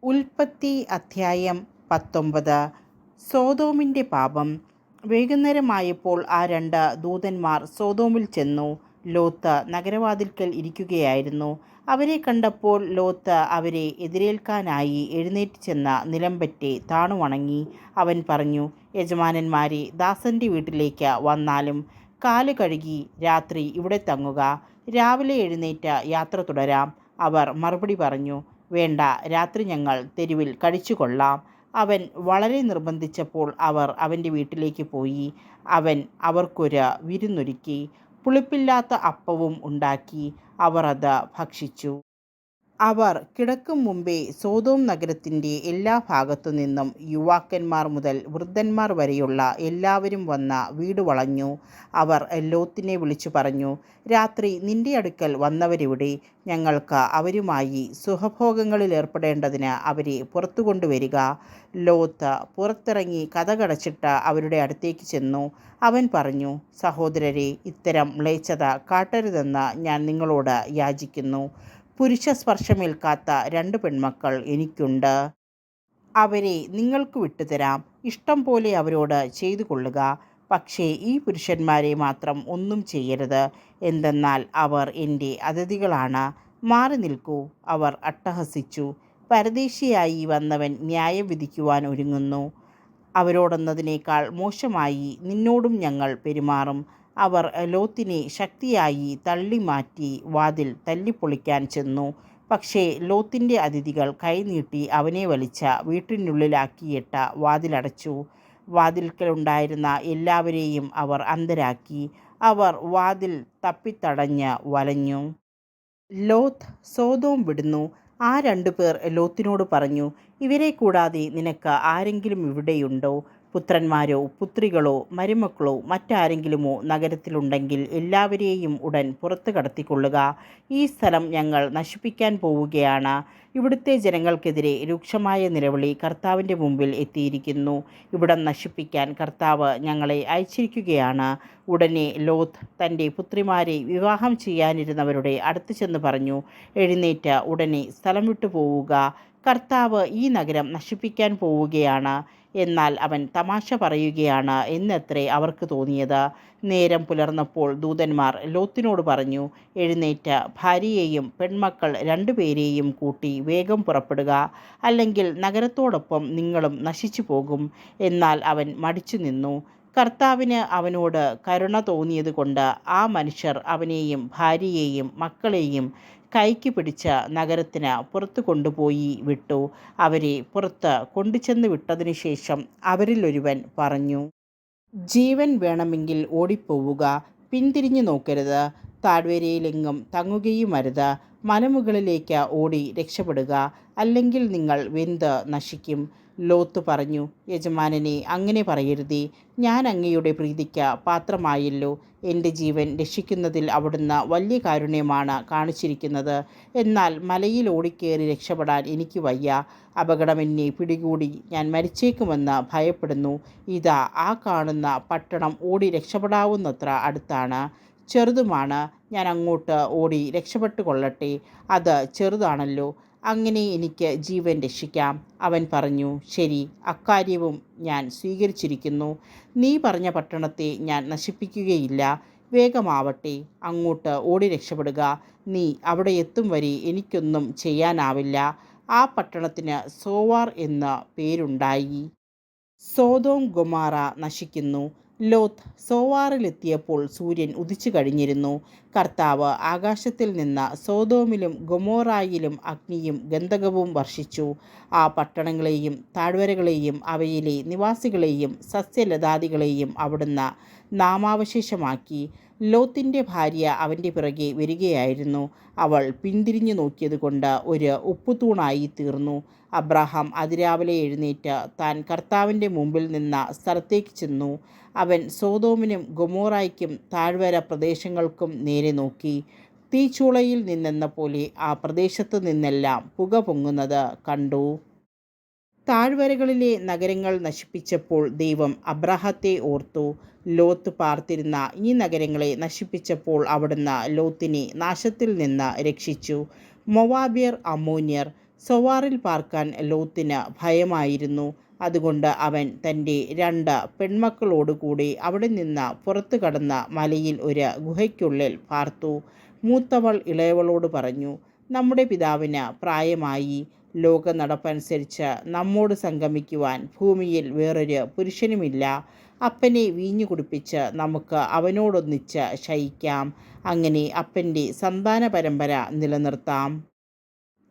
ഉൽപ്പത്തി അധ്യായം 19. സോദോമിൻ്റെ പാപം. വൈകുന്നേരമായപ്പോൾ ആ രണ്ട് ദൂതന്മാർ സോദോമിൽ ചെന്നു. ലോത്ത് നഗരവാതിൽക്കൽ ഇരിക്കുകയായിരുന്നു. അവരെ കണ്ടപ്പോൾ ലോത്ത് അവരെ എതിരേൽക്കാനായി എഴുന്നേറ്റ് ചെന്ന നിലംപറ്റെ താണുവണങ്ങി. അവൻ പറഞ്ഞു, യജമാനന്മാരെ, ദാസൻ്റെ വീട്ടിലേക്ക് വന്നാലും കാല് കഴുകി രാത്രി ഇവിടെ തങ്ങുക. രാവിലെ എഴുന്നേറ്റ് യാത്ര തുടരാം. അവർ മറുപടി പറഞ്ഞു, വേണ്ട, രാത്രി ഞങ്ങൾ തെരുവിൽ കഴിച്ചുകൊള്ളാം. അവൻ വളരെ നിർബന്ധിച്ചപ്പോൾ അവർ അവൻ്റെ വീട്ടിലേക്ക് പോയി. അവൻ അവർക്കൊരു വിരുന്നൊരുക്കി. പുളിപ്പില്ലാത്ത അപ്പവും ഉണ്ടാക്കി. അവർ അത് ഭക്ഷിച്ചു. അവർ കിടക്കും മുമ്പേ സോദോം നഗരത്തിൻ്റെ എല്ലാ ഭാഗത്തു നിന്നും യുവാക്കന്മാർ മുതൽ വൃദ്ധന്മാർ വരെയുള്ള എല്ലാവരും വന്ന വീട് വളഞ്ഞു. അവർ ലോത്തിനെ വിളിച്ചു പറഞ്ഞു, രാത്രി നിന്റെ അടുക്കൽ വന്നവരെവിടെ? ഞങ്ങൾക്ക് അവരുമായി സുഖഭോഗങ്ങളിൽ ഏർപ്പെടേണ്ടതിന് അവരെ പുറത്തു കൊണ്ടുവരിക. ലോത്ത് പുറത്തിറങ്ങി കതകടച്ചിട്ട് അവരുടെ അടുത്തേക്ക് ചെന്നു. അവൻ പറഞ്ഞു, സഹോദരരെ, ഇത്തരം മ്ലേച്ഛത കാട്ടരുതെന്ന് ഞാൻ നിങ്ങളോട് യാചിക്കുന്നു. പുരുഷ സ്പർശമേൽക്കാത്ത 2 പെൺമക്കൾ എനിക്കുണ്ട്. അവരെ നിങ്ങൾക്ക് വിട്ടുതരാം. ഇഷ്ടം പോലെ അവരോട് ചെയ്തു കൊള്ളുക. പക്ഷേ ഈ പുരുഷന്മാരെ മാത്രം ഒന്നും ചെയ്യരുത്. എന്തെന്നാൽ അവർ എൻ്റെ അതിഥികളാണ്. മാറി നിൽക്കൂ. അവർ അട്ടഹസിച്ചു. പരദേശിയായി വന്നവൻ ന്യായം വിധിക്കുവാൻ ഒരുങ്ങുന്നു. അവരോടെന്നതിനേക്കാൾ മോശമായി നിന്നോടും ഞങ്ങൾ പെരുമാറും. അവർ ലോത്തിനെ ശക്തിയായി തള്ളിമാറ്റി വാതിൽ തല്ലിപ്പൊളിക്കാൻ ചെന്നു. പക്ഷേ ലോത്തിൻ്റെ അതിഥികൾ കൈനീട്ടി അവനെ വലിച്ച് വീട്ടിനുള്ളിലാക്കിയിട്ട് വാതിലടച്ചു. വാതിൽക്കലുണ്ടായിരുന്ന എല്ലാവരെയും അവർ അന്ധരാക്കി. അവർ വാതിൽ തപ്പിത്തടഞ്ഞ് വലഞ്ഞു. ലോത്ത് സോദോം വിടുന്നു. ആ 2 പേർ ലോത്തിനോട് പറഞ്ഞു, ഇവരെ കൂടാതെ നിനക്ക് ആരെങ്കിലും ഇവിടെയുണ്ടോ? പുത്രന്മാരോ പുത്രികളോ മരുമക്കളോ മറ്റാരെങ്കിലുമോ നഗരത്തിലുണ്ടെങ്കിൽ എല്ലാവരെയും ഉടൻ പുറത്ത് കടത്തിക്കൊള്ളുക. ഈ സ്ഥലം ഞങ്ങൾ നശിപ്പിക്കാൻ പോവുകയാണ്. ഇവിടുത്തെ ജനങ്ങൾക്കെതിരെ രൂക്ഷമായ നിലവിളി കർത്താവിൻ്റെ മുമ്പിൽ എത്തിയിരിക്കുന്നു. ഇവിടം നശിപ്പിക്കാൻ കർത്താവ് ഞങ്ങളെ അയച്ചിരിക്കുകയാണ്. ഉടനെ ലോത്ത് തൻ്റെ പുത്രിമാരെ വിവാഹം ചെയ്യാനിരുന്നവരുടെ അടുത്ത് ചെന്ന് പറഞ്ഞു, എഴുന്നേറ്റ് ഉടനെ സ്ഥലം വിട്ടു പോവുക. കർത്താവ് ഈ നഗരം നശിപ്പിക്കാൻ പോവുകയാണ്. എന്നാൽ അവൻ തമാശ പറയുകയാണ് എന്നത്രേ അവർക്ക് തോന്നിയത്. നേരം പുലർന്നപ്പോൾ ദൂതന്മാർ ലോത്തിനോട് പറഞ്ഞു, എഴുന്നേറ്റ് ഭാര്യയെയും പെൺമക്കൾ 2 പേരെയും കൂട്ടി വേഗം പുറപ്പെടുക. അല്ലെങ്കിൽ നഗരത്തോടൊപ്പം നിങ്ങളും നശിച്ചു പോകും. എന്നാൽ അവൻ മടിച്ചു നിന്നു. കർത്താവിന് അവനോട് കരുണ തോന്നിയതുകൊണ്ട് ആ മനുഷ്യർ അവനെയും ഭാര്യയെയും മക്കളെയും കൈക്ക് പിടിച്ച് നഗരത്തിന് പുറത്ത് കൊണ്ടുപോയി വിട്ടു. അവരെ പുറത്ത് കൊണ്ടുചെന്ന് വിട്ടതിനു ശേഷം അവരിലൊരുവൻ പറഞ്ഞു, ജീവൻ വേണമെങ്കിൽ ഓടിപ്പോവുക. പിന്തിരിഞ്ഞു നോക്കരുത്. താഴ്വരയിലെങ്ങും തങ്ങുകയും അരുത്. മലമുകളിലേക്ക് ഓടി രക്ഷപ്പെടുക. അല്ലെങ്കിൽ നിങ്ങൾ വെന്ത് നശിക്കും. ലോത്ത് പറഞ്ഞു, യജമാനനെ, അങ്ങനെ പറയരുതേ. ഞാൻ അങ്ങയുടെ പ്രീതിക്ക് പാത്രമായല്ലോ. എൻ്റെ ജീവൻ രക്ഷിക്കുന്നതിൽ അവിടുന്ന് വലിയ കാരുണ്യമാണ് കാണിച്ചിരിക്കുന്നത്. എന്നാൽ മലയിൽ ഓടിക്കേറി രക്ഷപ്പെടാൻ എനിക്ക് വയ്യ. അപകടം എന്നെ പിടികൂടി ഞാൻ മരിച്ചേക്കുമെന്ന് ഭയപ്പെടുന്നു. ഇതാ, ആ കാണുന്ന പട്ടണം ഓടി രക്ഷപ്പെടാവുന്നത്ര അടുത്താണ്. ചെറുതുമാണ്. ഞാൻ അങ്ങോട്ട് ഓടി രക്ഷപ്പെട്ടു കൊള്ളട്ടെ. അത് ചെറുതാണല്ലോ. അങ്ങനെ എനിക്ക് ജീവൻ രക്ഷിക്കാം. അവൻ പറഞ്ഞു, ശരി, അക്കാര്യവും ഞാൻ സ്വീകരിച്ചിരിക്കുന്നു. നീ പറഞ്ഞ പട്ടണത്തെ ഞാൻ നശിപ്പിക്കുകയില്ല. വേഗമാവട്ടെ, അങ്ങോട്ട് ഓടി രക്ഷപ്പെടുക. നീ അവിടെ എത്തും വരെ എനിക്കൊന്നും ചെയ്യാനാവില്ല. ആ പട്ടണത്തിന് സോവാർ എന്ന പേരുണ്ടായി. സോദോം ഗൊമോറ നശിക്കുന്നു. ലോത്ത് സോവാറിലെത്തിയപ്പോൾ സൂര്യൻ ഉദിച്ചു കഴിഞ്ഞിരുന്നു. കർത്താവ് ആകാശത്തിൽ നിന്ന് സോദോമിലും ഗൊമോറായിലും അഗ്നിയും ഗന്ധകവും വർഷിച്ചു. ആ പട്ടണങ്ങളെയും താഴ്വരകളെയും അവയിലെ നിവാസികളെയും സസ്യലതാദികളെയും അവിടുന്ന് നാമാവശേഷമാക്കി. ലോത്തിൻ്റെ ഭാര്യ അവൻ്റെ പിറകെ വരികയായിരുന്നു. അവൾ പിന്തിരിഞ്ഞു നോക്കിയതുകൊണ്ട് ഒരു ഉപ്പുതൂണായി തീർന്നു. അബ്രാഹാം അതിരാവിലെ എഴുന്നേറ്റ് താൻ കർത്താവിൻ്റെ മുമ്പിൽ നിന്ന സ്ഥലത്തേക്ക് ചെന്നു. അവൻ സോദോമിനും ഗൊമോറായ്ക്കും താഴ്വര പ്രദേശങ്ങൾക്കും നേരെ നോക്കി. തീച്ചൂളയിൽ നിന്നെന്ന പോലെ ആ പ്രദേശത്തു നിന്നെല്ലാം പുക പൊങ്ങുന്നത് കണ്ടു. താഴ്വരകളിലെ നഗരങ്ങൾ നശിപ്പിച്ചപ്പോൾ ദൈവം അബ്രാഹത്തെ ഓർത്തു. ലോത്ത് പാർത്തിരുന്ന ഈ നഗരങ്ങളെ നശിപ്പിച്ചപ്പോൾ അവിടുന്ന് ലോത്തിനെ നാശത്തിൽ നിന്ന് രക്ഷിച്ചു. മൊവാബ്യർ, അമ്മോന്യർ, സോവാറിൽ പാർക്കാൻ ലോത്തിന് ഭയമായിരുന്നു. അതുകൊണ്ട് അവൻ തൻ്റെ 2 പെൺമക്കളോടുകൂടി അവിടെ നിന്ന് പുറത്തു കടന്ന് മലയിൽ ഒരു ഗുഹയ്ക്കുള്ളിൽ പാർത്തു. മൂത്തവൾ ഇളയവളോട് പറഞ്ഞു, നമ്മുടെ പിതാവിന് പ്രായമായി. ലോക നടപ്പനുസരിച്ച് നമ്മോട് സംഗമിക്കുവാൻ ഭൂമിയിൽ വേറൊരു പുരുഷനുമില്ല. അപ്പനെ വീഞ്ഞു കുടിപ്പിച്ച് നമുക്ക് അവനോടൊന്നിച്ച് ശയിക്കാം. അങ്ങനെ അപ്പൻ്റെ സന്താന പരമ്പര നിലനിർത്താം.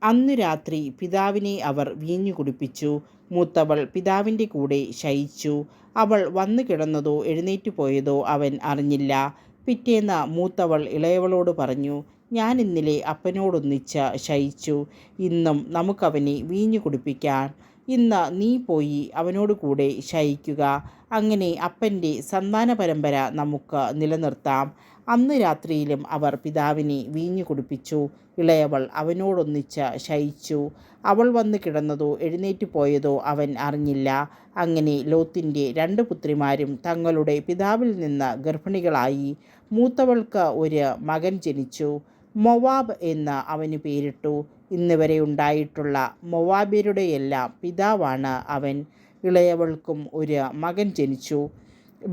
അന്നു രാത്രി പിതാവിനെ അവർ വീഞ്ഞു കുടിപ്പിച്ചു. മൂത്തവൾ പിതാവിൻ്റെ കൂടെ ശയിച്ചു. അവൾ വന്നു കിടന്നതോ എഴുന്നേറ്റ് പോയതോ അവൻ അറിഞ്ഞില്ല. പിറ്റേന്ന് മൂത്തവൾ ഇളയവളോട് പറഞ്ഞു, ഞാൻ ഇന്നലെ അപ്പനോടൊന്നിച്ച് ശയിച്ചു. ഇന്നും നമുക്കവനെ വീഞ്ഞു കുടിപ്പിക്കാം. ഇന്ന് നീ പോയി അവനോട് കൂടെ ശയിക്കുക. അങ്ങനെ അപ്പൻ്റെ സന്താന പരമ്പര നമുക്ക് നിലനിർത്താം. അന്ന് രാത്രിയിലും അവർ പിതാവിനെ വീഞ്ഞു കുടിപ്പിച്ചു. ഇളയവൾ അവനോടൊന്നിച്ച് ശയിച്ചു. അവൾ വന്നു കിടന്നതോ എഴുന്നേറ്റ് പോയതോ അവൻ അറിഞ്ഞില്ല. അങ്ങനെ ലോത്തിൻ്റെ 2 പുത്രിമാരും തങ്ങളുടെ പിതാവിൽ നിന്ന് ഗർഭിണികളായി. മൂത്തവൾക്ക് ഒരു മകൻ ജനിച്ചു. മൊവാബ് എന്ന് അവന് പേരിട്ടു. ഇന്നുവരെ ഉണ്ടായിട്ടുള്ള മൊവാബ്യരുടെയെല്ലാം പിതാവാണ് അവൻ. ഇളയവൾക്കും ഒരു മകൻ ജനിച്ചു.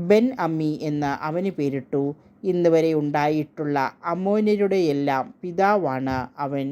ബെൻ അമ്മി എന്ന് അവന് പേരിട്ടു. ഇന്നുവരെ ഉണ്ടായിട്ടുള്ള അമ്മോന്യരുടെയെല്ലാം പിതാവാണ് അവൻ.